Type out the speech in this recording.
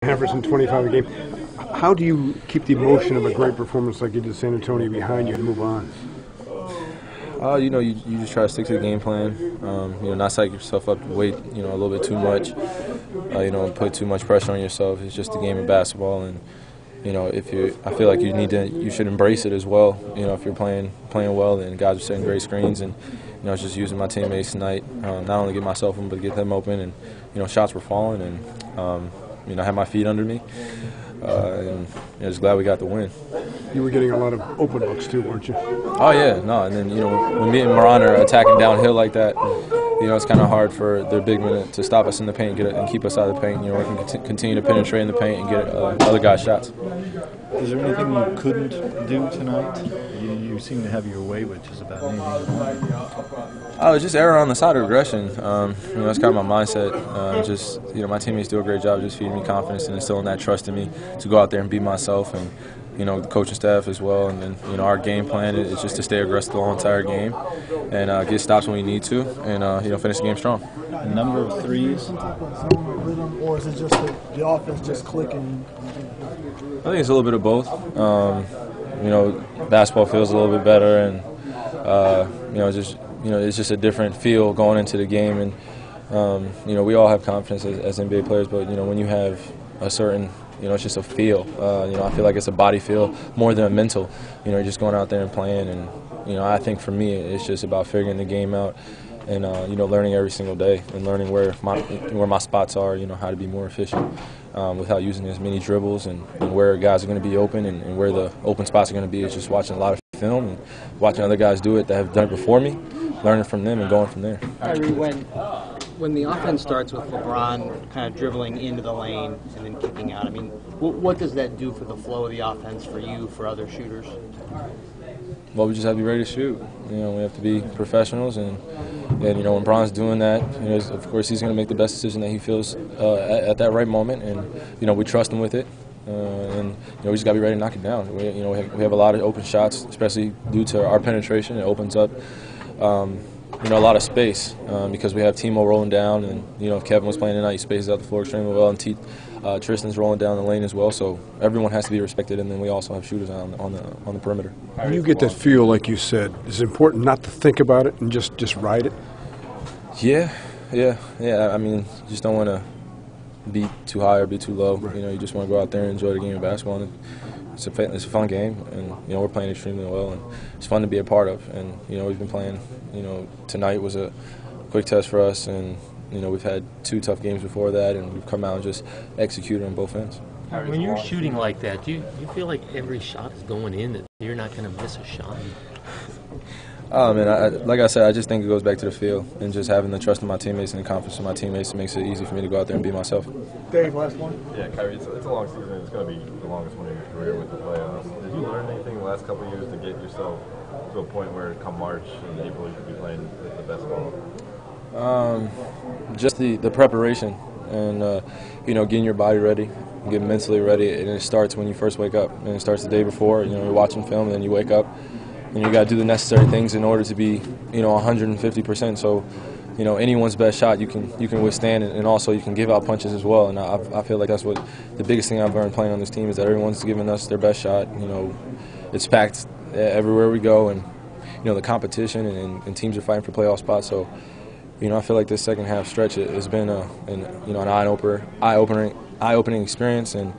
Averaging 25 a game. How do you keep the emotion of a great performance like you did San Antonio behind you and move on? You just try to stick to the game plan. Not psych yourself up to wait, a little bit too much. Put too much pressure on yourself. It's just a game of basketball, and I feel like you should embrace it as well. If you're playing well, then guys are setting great screens, and I was just using my teammates tonight, not only to get myself open, but to get them open, and shots were falling, and I had my feet under me, and just glad we got the win. You were getting a lot of open looks too, weren't you? Oh yeah, no, and then when me and Moran are attacking downhill like that, it's kind of hard for their big men to stop us in the paint and keep us out of the paint. We can continue to penetrate in the paint and get other guys' shots. Is there anything you couldn't do tonight? You seem to have your way with just about anything. Oh, it's just error on the side of aggression. That's kind of my mindset. My teammates do a great job just feeding me confidence and instilling that trust in me to go out there and be myself, and the coaching staff as well. And then our game plan is just to stay aggressive the whole entire game and get stops when we need to, and finish the game strong. A number of threes. Or is it just the offense just clicking? I think it's a little bit of both. Basketball feels a little bit better, and it's just a different feel going into the game. And we all have confidence as NBA players, but when you have a certain, it's just a feel. I feel like it's a body feel more than a mental. You're just going out there and playing, and I think for me it's just about figuring the game out, and learning every single day and learning where my spots are. How to be more efficient without using as many dribbles, and where guys are going to be open, and where the open spots are going to be. It's just watching a lot of film and watching other guys do it that have done it before me, learning from them and going from there. Kyrie, when the offense starts with LeBron kind of dribbling into the lane and then kicking out, what does that do for the flow of the offense for you, for other shooters? Well, we just have to be ready to shoot. We have to be professionals, and when Bron's doing that, of course he's going to make the best decision that he feels at that right moment, and we trust him with it, and we just got to be ready to knock it down. We have a lot of open shots, especially due to our penetration. It opens up a lot of space because we have Timo rolling down, and if Kevin was playing tonight, he spaces out the floor extremely well, and Tristan's rolling down the lane as well. So everyone has to be respected, and then we also have shooters on the perimeter. When you get that feel, like you said, is it important not to think about it and just ride it? Yeah. You just don't want to be too high or be too low. Right. You just want to go out there and enjoy the game of basketball. And it's a fun game, and we're playing extremely well, and it's fun to be a part of. And we've been playing. Tonight was a quick test for us, and we've had 2 tough games before that, and we've come out and just executed on both ends. When you're shooting like that, do you feel like every shot is going in, that you're not going to miss a shot? Oh, man, like I said, I just think it goes back to the feel, and just having the trust in my teammates and the confidence in my teammates makes it easy for me to go out there and be myself. Dave, last one. Yeah, Kyrie, it's a long season. It's going to be the longest one of your career with the playoffs. Did you learn anything the last couple of years to get yourself to a point where come March and April you could be playing the best ball? Just the preparation and, getting your body ready, getting mentally ready, and it starts when you first wake up. And it starts the day before, you're watching film, and then you wake up, and you got to do the necessary things in order to be, 150%. So, anyone's best shot you can withstand, and also you can give out punches as well. And I feel like that's what the biggest thing I've learned playing on this team is that everyone's giving us their best shot. It's packed everywhere we go, and the competition and teams are fighting for playoff spots. So, I feel like this second half stretch has been an eye-opening experience, and